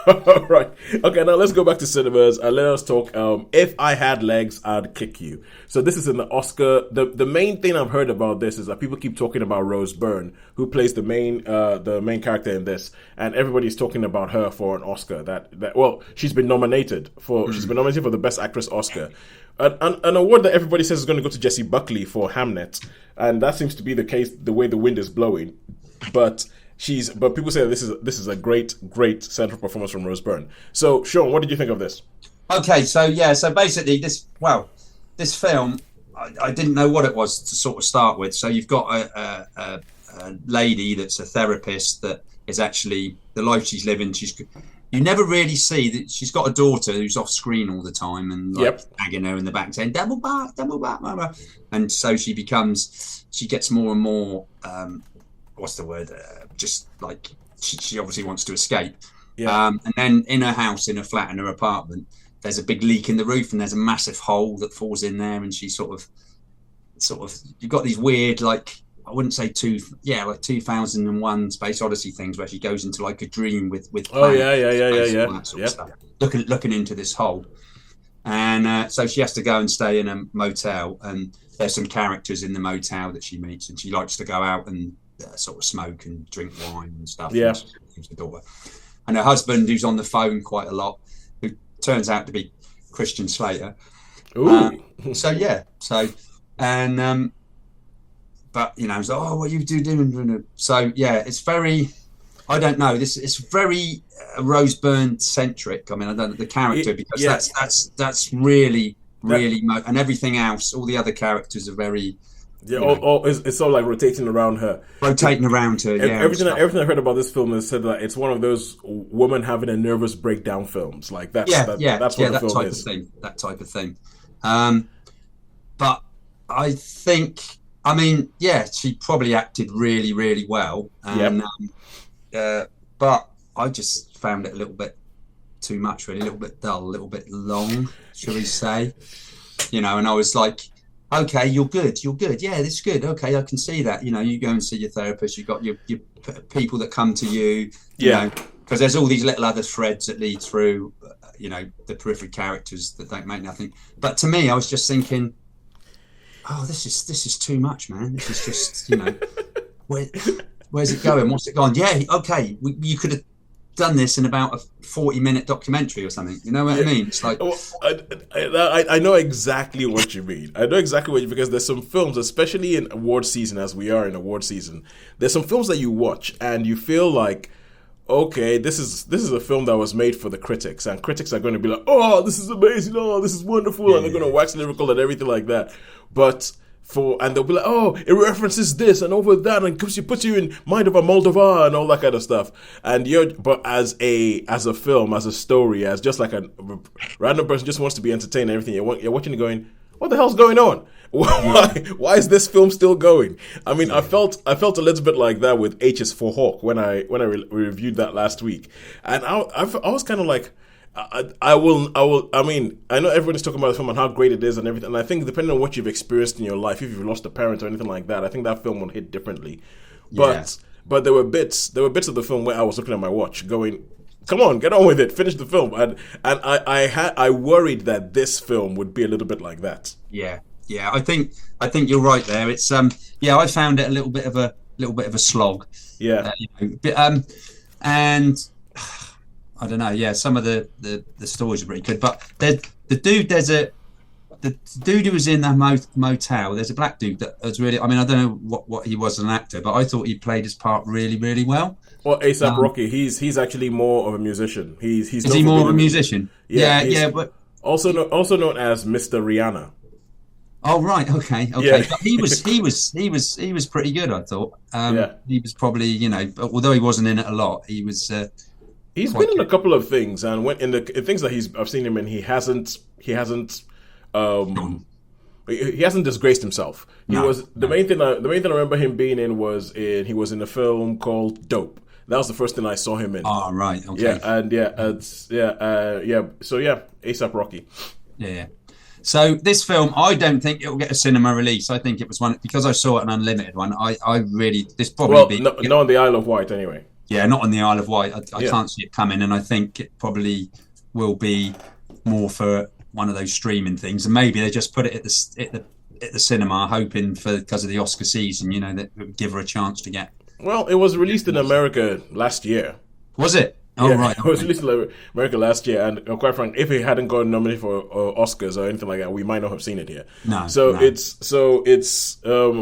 Right. Okay, now let's go back to cinemas and let us talk. If I Had Legs, I'd Kick You. So this is in the Oscar. The main thing I've heard about this is that people keep talking about Rose Byrne, who plays the main character in this, and everybody's talking about her for an Oscar. She's been nominated for the Best Actress Oscar. An award that everybody says is going to go to Jessie Buckley for Hamnet, and that seems to be the case the way the wind is blowing. But people say this is a great central performance from Rose Byrne. So Sean, what did you think of this? Okay, so basically this film, I didn't know what it was to sort of start with. So you've got a lady that's a therapist that is actually the life she's living. You never really see that she's got a daughter who's off screen all the time and nagging her in the back saying double back, mama. And so she gets more and more what's the word? Just like she obviously wants to escape. Yeah. And then in her house, in her flat, in her apartment, there's a big leak in the roof and there's a massive hole that falls in there, and she sort of you've got these weird, like, I wouldn't say 2001 Space Odyssey things where she goes into like a dream with that sort of stuff, looking into this hole, and so she has to go and stay in a motel, and there's some characters in the motel that she meets, and she likes to go out and sort of smoke and drink wine and stuff. Yeah. And her husband, who's on the phone quite a lot, who turns out to be Christian Slater. Ooh. But you know, it's like, oh, what you doing? So yeah, it's very, I don't know. It's very Rose Byrne centric. I mean, I don't know the character because that's really, and everything else, all the other characters are very. Yeah, it's sort of like rotating around her. Everything I heard about this film is said that it's one of those women having a nervous breakdown films. Like that's what the film is. That type of thing. But I think, I mean, she probably acted really, really well. And, but I just found it a little bit too much, really, a little bit dull, a little bit long, shall we say? You know, and I was like, okay, you're good. Yeah, this is good. Okay, I can see that. You know, you go and see your therapist. You've got your people that come to you. You know, because there's all these little other threads that lead through, you know, the periphery characters that don't make nothing. But to me, I was just thinking, oh, this is too much, man. This is just, you know, where's it going? What's it going? Yeah, okay, you could have done this in about a 40-minute documentary or something. You know what I mean? It's like, I know exactly what you mean. Because there's some films, especially in award season, as we are in award season, there's some films that you watch and you feel like, okay, this is a film that was made for the critics, and critics are going to be like, oh, this is amazing, oh, this is wonderful, and they're going to wax lyrical and everything like that. And they'll be like, oh, it references this and over that, and puts you in mind of a Moldova and all that kind of stuff. But as a film, as a story, as just like a random person just wants to be entertained and everything, you're watching it going, what the hell's going on? Why is this film still going? I mean, I felt a little bit like that with H is for Hawk when I reviewed that last week, and I was kind of like, I mean, I know everybody's talking about the film and how great it is and everything, and I think depending on what you've experienced in your life, if you've lost a parent or anything like that, I think that film will hit differently. But there were bits of the film where I was looking at my watch going, come on, get on with it, finish the film, and I worried that this film would be a little bit like that. Yeah, I think you're right there. It's I found it a little bit of a slog. Yeah. And I don't know. Yeah, some of the stories are pretty good, but the dude who was in the motel. There's a black dude that was really. I mean, I don't know what he was as an actor, but I thought he played his part really, really well. Well, A$AP Rocky, he's actually more of a musician. Is he more of a musician? Yeah, but also known as Mr. Rihanna. Oh right, okay. Yeah. But he was pretty good, I thought. He was probably, you know, although he wasn't in it a lot, he was. He's been in a couple of things, and when in the things that I've seen him in, he hasn't disgraced himself. The main thing I remember him being in was he was in a film called Dope. That was the first thing I saw him in. Oh right, okay. So A$AP Rocky. Yeah. So this film, I don't think it will get a cinema release. I think it was one because I saw it an unlimited one. I really this probably not on the Isle of Wight anyway. Yeah, not on the Isle of Wight. I can't see it coming, and I think it probably will be more for one of those streaming things, and maybe they just put it at the cinema, hoping because of the Oscar season, that it would give her a chance to get. Well, it was released in America last year. Was it? Oh, yeah, right. It was released in America last year, and quite frankly, if it hadn't gotten nominated for Oscars or anything like that, we might not have seen it here. No.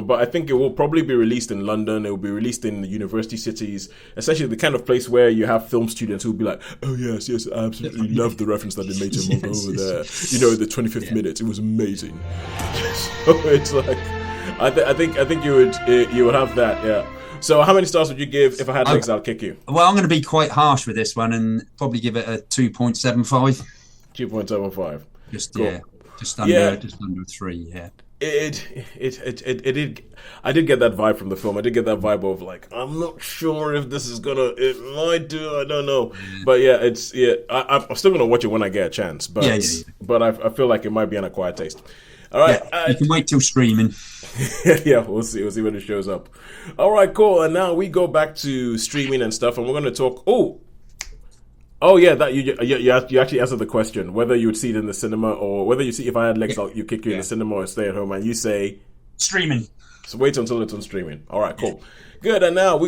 But I think it will probably be released in London. It will be released in the university cities, essentially the kind of place where you have film students who will be like, "Oh yes, I absolutely love the reference that they made to Mongo over there. The 25th minute, it was amazing." So it's like, I think you would have that, yeah. So how many stars would you give if I had legs? I'll kick you. Well, I'm going to be quite harsh with this one and probably give it a 2.75. 2.75. Just cool. Just under 3. Yeah. It did. I did get that vibe from the film. I did get that vibe of like, I'm not sure if this is gonna. It might do. I don't know. But I'm still gonna watch it when I get a chance. But but I feel like it might be an acquired taste. All right, you can wait till streaming. Yeah, we'll see. We'll see when it shows up. All right, cool. And now we go back to streaming and stuff, and we're going to talk. Oh yeah, that you actually answered the question whether you would see it in the cinema or whether you see if I had legs, you kick you in the cinema or stay at home, and you say streaming. So wait until it's on streaming. All right, cool, good. And now we